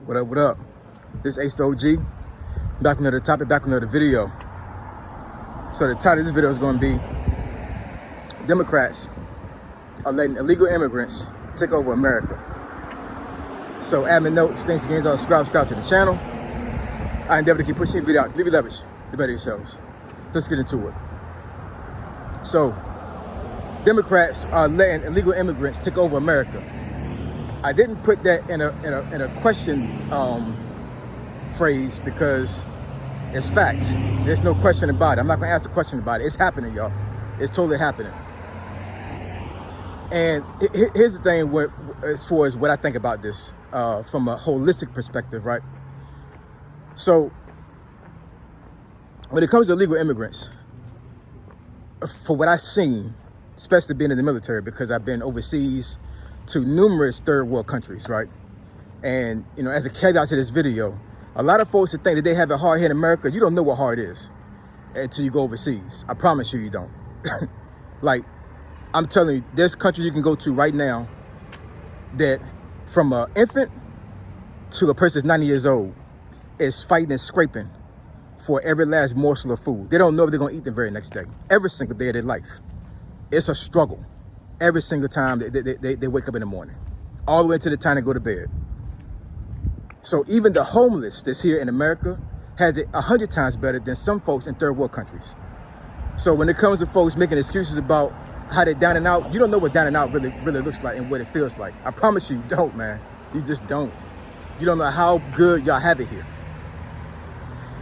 What up, what up? This is Ace the OG. Back with another topic, back with another video. So the title of this video is going to be Democrats are letting illegal immigrants take over America. So admin notes, thanks again, subscribe to the channel. I endeavor to keep pushing the video out. Leave it leverage, the better yourselves. Let's get into it. So Democrats are letting illegal immigrants take over America. I didn't put that in a question phrase because it's facts. There's no question about it. I'm not going to ask the question about it. It's happening, y'all. It's totally happening. And here's the thing as far as what I think about this from a holistic perspective, right? So when it comes to illegal immigrants, for what I've seen, especially being in the military, because I've been overseas to numerous third world countries, right? And, you know, as a caveat to this video, a lot of folks that think that they have it hard here in America, you don't know what hard is until you go overseas. I promise you, you don't. Like, I'm telling you, there's countries you can go to right now that from an infant to a person that's 90 years old is fighting and scraping for every last morsel of food. They don't know if they're going to eat the very next day, every single day of their life. It's a struggle every single time they wake up in the morning, all the way to the time they go to bed. So even the homeless that's here in America has it 100 times better than some folks in third world countries. So when it comes to folks making excuses about how they're down and out, you don't know what down and out really looks like and what it feels like. I promise you don't, man. You just don't. You don't know how good y'all have it here.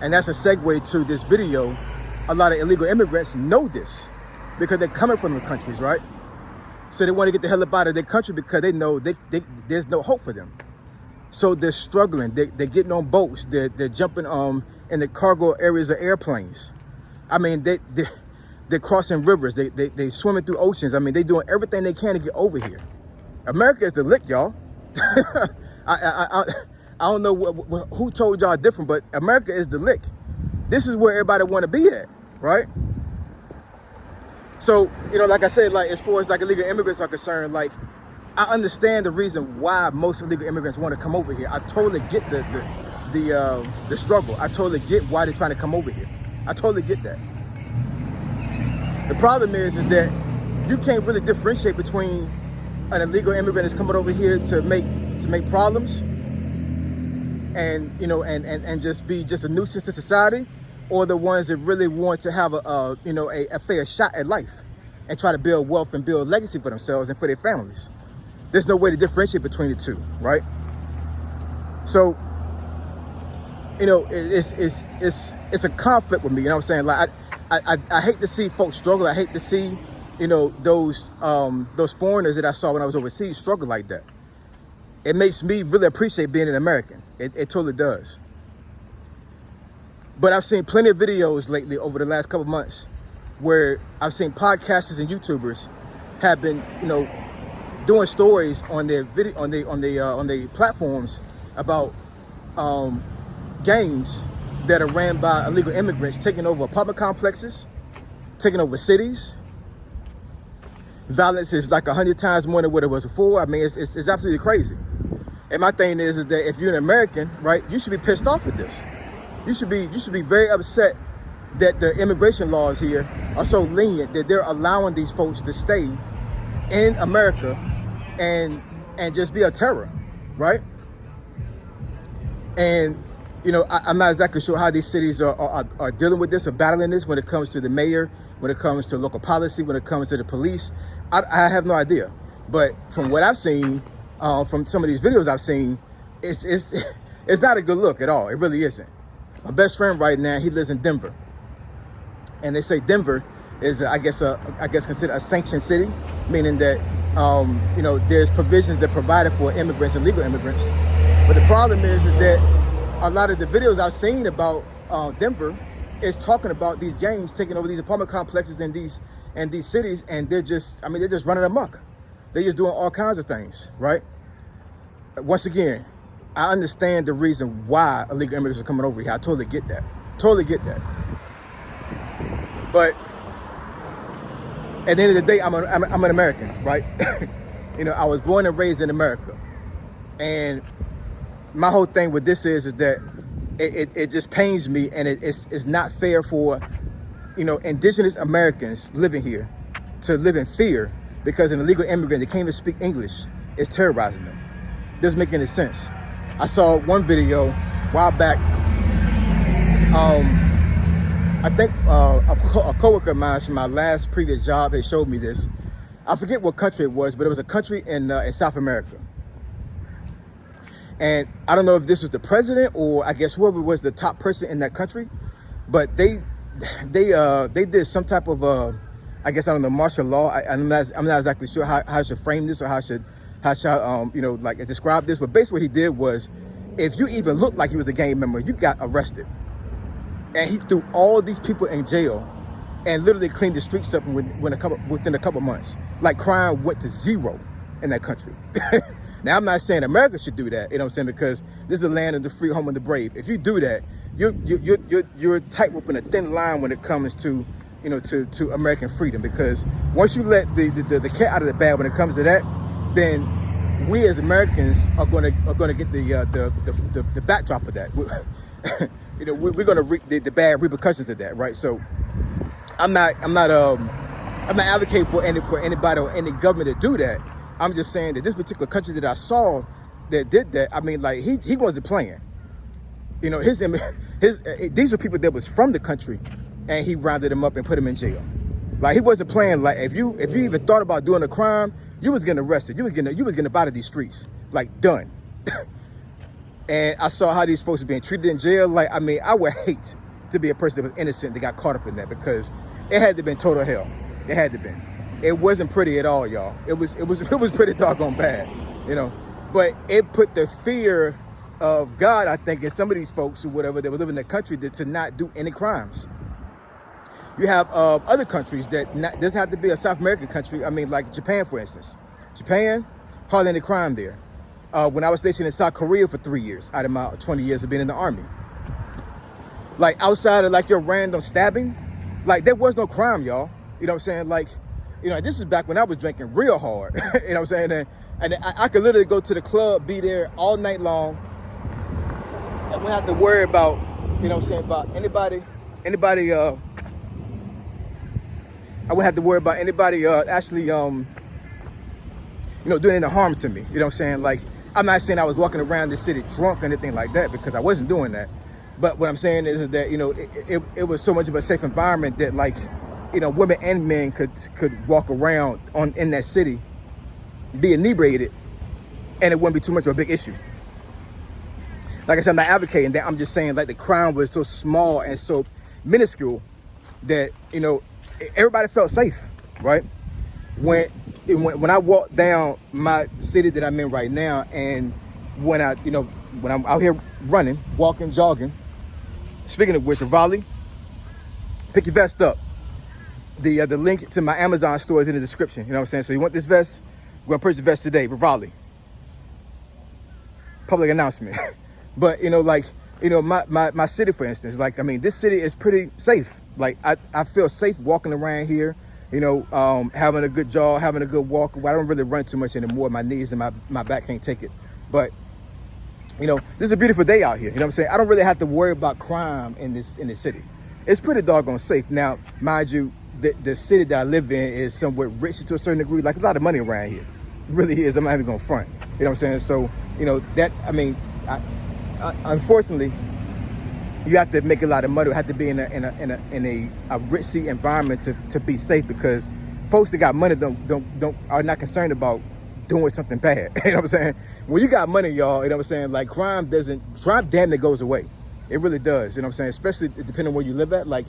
And that's a segue to this video. A lot of illegal immigrants know this because they're coming from the countries, right? So they want to get the hell up out of their country because they know there's no hope for them. So they're struggling. They're getting on boats. They're jumping in the cargo areas of airplanes. I mean, they're crossing rivers. They swimming through oceans. I mean, they're doing everything they can to get over here. America is the lick, y'all. I don't know who told y'all different, but America is the lick. This is where everybody want to be at, right? So, you know, like I said, like as far as like illegal immigrants are concerned, like I understand the reason why most illegal immigrants want to come over here. I totally get the struggle. I totally get why they're trying to come over here. I totally get that. The problem is that you can't really differentiate between an illegal immigrant that's coming over here to make problems and, you know, and just be just a nuisance to society, or the ones that really want to have a fair shot at life and try to build wealth and build legacy for themselves and for their families. There's no way to differentiate between the two, right? So, you know, it's a conflict with me. You know what I'm saying? Like I hate to see folks struggle. I hate to see, you know, those foreigners that I saw when I was overseas struggle like that. It makes me really appreciate being an American. It totally does. But I've seen plenty of videos lately over the last couple months where I've seen podcasters and YouTubers have been, you know, doing stories on their video on the platforms about gangs that are ran by illegal immigrants taking over apartment complexes, taking over cities. Violence is like 100 times more than what it was before. I mean, it's absolutely crazy. And my thing is that if you're an American, right, you should be pissed off at this. You should be very upset that the immigration laws here are so lenient that they're allowing these folks to stay in America and just be a terror, right? And, you know, I'm not exactly sure how these cities are dealing with this or battling this when it comes to the mayor, when it comes to local policy, when it comes to the police. I have no idea. But from what I've seen, from some of these videos I've seen, it's not a good look at all. It really isn't. My best friend right now, he lives in Denver. And they say Denver is, I guess considered a sanctioned city, meaning that, you know, there's provisions that are provided for immigrants and legal immigrants. But the problem is that a lot of the videos I've seen about Denver is talking about these gangs taking over these apartment complexes in these cities, and they're just running amok. They're just doing all kinds of things, right? Once again, I understand the reason why illegal immigrants are coming over here. I totally get that. Totally get that. But at the end of the day, I'm an American, right? You know, I was born and raised in America. And my whole thing with this is that it just pains me, and it's not fair for, indigenous Americans living here to live in fear because an illegal immigrant that can't even speak English is terrorizing them. Doesn't make any sense. I saw one video a while back. I think a coworker of mine from my last previous job, they showed me this. I forget what country it was, but it was a country in South America. And I don't know if this was the president or I guess whoever was the top person in that country, but they did some type of I guess I don't know, martial law. I'm not exactly sure how I should frame this or how I should like describe this. But basically what he did was, if you even looked like you was a gang member, you got arrested. And he threw all these people in jail and literally cleaned the streets up within a couple months. Like, crime went to zero in that country. Now, I'm not saying America should do that, because this is a land of the free, home of the brave. If you do that, you're tightroping a thin line when it comes to to American freedom, because once you let the cat out of the bag when it comes to that, then we as Americans are gonna get the backdrop of that. We're gonna reap the bad repercussions of that, right? So I'm not advocating for anybody or any government to do that. I'm just saying that this particular country that I saw that did that, I mean, like, he wasn't playing. These are people that was from the country, and he rounded them up and put them in jail. Like, he wasn't playing. Like, if you even thought about doing a crime, you was getting arrested. You was getting up out of these streets. Like, done. And I saw how these folks are being treated in jail. Like, I mean, I would hate to be a person that was innocent that got caught up in that, because it had to have been total hell. It had to have been. It wasn't pretty at all, y'all. It was pretty doggone bad, But it put the fear of God, I think, in some of these folks or whatever that were living in the country to not do any crimes. You have other countries that doesn't have to be a South American country. I mean, like Japan, for instance. Japan, hardly any crime there. When I was stationed in South Korea for 3 years out of my 20 years of being in the Army. Like, outside of like your random stabbing, like, there was no crime, y'all. You know what I'm saying? Like, this was back when I was drinking real hard. You know what I'm saying? And I could literally go to the club, be there all night long, and we have to worry about, about anybody. I wouldn't have to worry about anybody actually, doing any harm to me. You know what I'm saying? Like, I'm not saying I was walking around the city drunk or anything like that, because I wasn't doing that. But what I'm saying is that, it was so much of a safe environment that, like, women and men could walk around in that city, be inebriated, and it wouldn't be too much of a big issue. Like I said, I'm not advocating that. I'm just saying, like, the crime was so small and so minuscule that, everybody felt safe, right? When I walk down my city that I'm in right now, and when I'm out here running, walking, jogging, speaking of which, Raleigh, pick your vest up. The link to my Amazon store is in the description. You know what I'm saying? So you want this vest? We're gonna purchase the vest today for Raleigh. Public announcement. But my city, for instance, like, I mean, this city is pretty safe. Like, I feel safe walking around here, having a good jog, having a good walk. I don't really run too much anymore. My knees and my back can't take it. But, this is a beautiful day out here. You know what I'm saying? I don't really have to worry about crime in this city. It's pretty doggone safe. Now, mind you, the city that I live in is somewhat rich to a certain degree. Like, a lot of money around here. It really is. I'm not even going to front. You know what I'm saying? So, unfortunately, you have to make a lot of money. You have to be in a risky environment to be safe, because folks that got money are not concerned about doing something bad. You know what I'm saying? When you got money, y'all, you know what I'm saying? Like, crime damn near goes away. It really does. You know what I'm saying? Especially depending on where you live at. Like,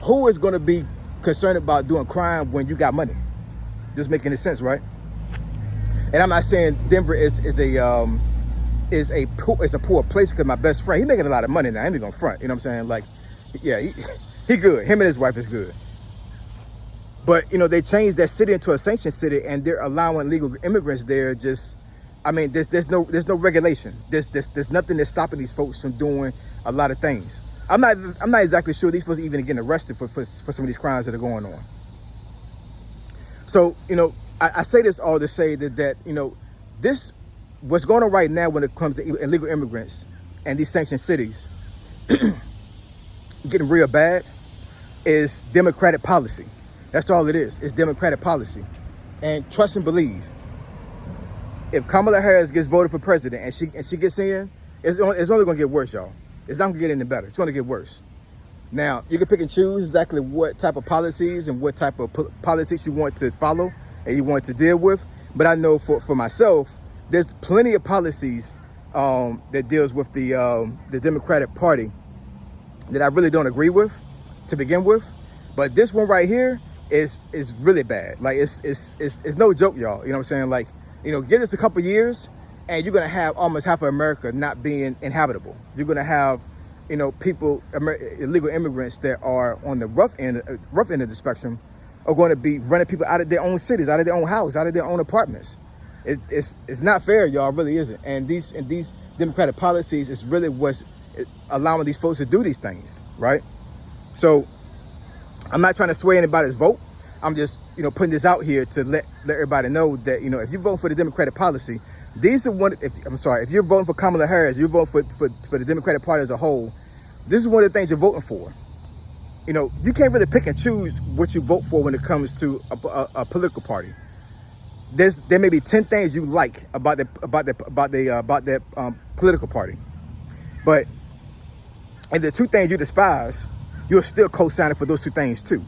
who is going to be concerned about doing crime when you got money? Just making any sense, right? And I'm not saying Denver is a poor place, because my best friend, he making a lot of money now. I ain't gonna front. You know what I'm saying? Like, yeah, he good. Him and his wife is good. But they changed that city into a sanctioned city, and they're allowing legal immigrants there. There's no regulation. There's nothing that's stopping these folks from doing a lot of things. I'm not exactly sure these folks even getting arrested for some of these crimes that are going on. So I say this all to say that this what's going on right now when it comes to illegal immigrants and these sanctioned cities getting real bad is Democratic policy. That's all it is. It's Democratic policy. And trust and believe, if Kamala Harris gets voted for president and she gets in, it's only going to get worse, y'all. It's not going to get any better. It's going to get worse. Now, you can pick and choose exactly what type of policies and what type of politics you want to follow and you want to deal with. But I know for myself, there's plenty of policies that deals with the Democratic Party that I really don't agree with to begin with. But this one right here is really bad. Like it's no joke, y'all. You know what I'm saying? Like, you know, give this a couple years and you're gonna have almost half of America not being inhabitable. You're gonna have, you know, people, illegal immigrants that are on the rough end of the spectrum are going to be running people out of their own cities, out of their own house, out of their own apartments. It's not fair, y'all. It really isn't. And these Democratic policies is really what's allowing these folks to do these things, right? So I'm not trying to sway anybody's vote. I'm just, you know, putting this out here to let everybody know that, you know, if you vote for the Democratic policy, these are one. If you're voting for Kamala Harris, you're voting for the Democratic Party as a whole. This is one of the things you're voting for. You know, you can't really pick and choose what you vote for when it comes to a political party. There may be 10 things you like about that political party, but and the 2 things you despise, you're still co-signing for those 2 things too.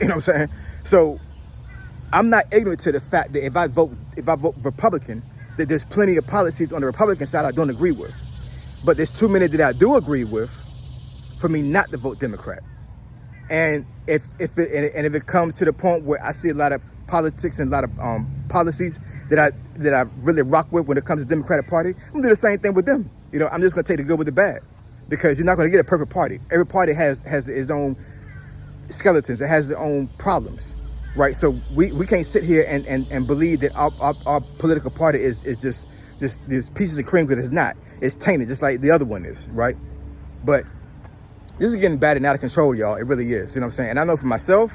You know what I'm saying? So I'm not ignorant to the fact that if I vote Republican, that there's plenty of policies on the Republican side I don't agree with. But there's too many that I do agree with for me not to vote Democrat. And if it comes to the point where I see a lot of politics and a lot of policies that I really rock with when it comes to the Democratic Party, I'm gonna do the same thing with them. You know, I'm just gonna take the good with the bad, because you're not gonna get a perfect party. Every party has its own skeletons. It has its own problems, right? So we can't sit here and believe that our political party is just these pieces of cream, because it's not. It's tainted, just like the other one is, right? But this is getting bad and out of control, y'all. It really is. You know what I'm saying? And I know for myself,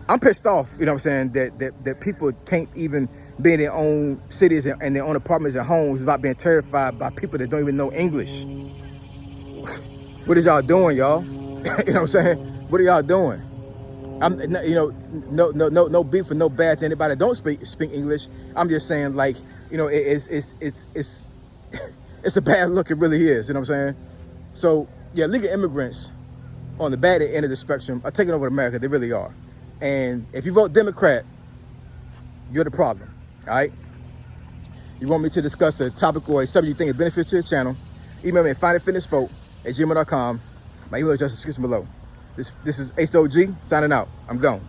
I'm pissed off, you know what I'm saying, that people can't even be in their own cities and their own apartments and homes without being terrified by people that don't even know English. What is y'all doing, y'all? You know what I'm saying? What are y'all doing? I'm, you know, no beef or no bad to anybody that don't speak English. I'm just saying, like, you know, it's a bad look. It really is. You know what I'm saying? So yeah, legal immigrants on the bad end of the spectrum are taking over America. They really are. And if you vote Democrat, you're the problem. All right. You want me to discuss a topic or a subject you think is beneficial to the channel? Email me at findingfitnessfolk@gmail.com. My email address is in the description below. This is Ace OG signing out. I'm gone.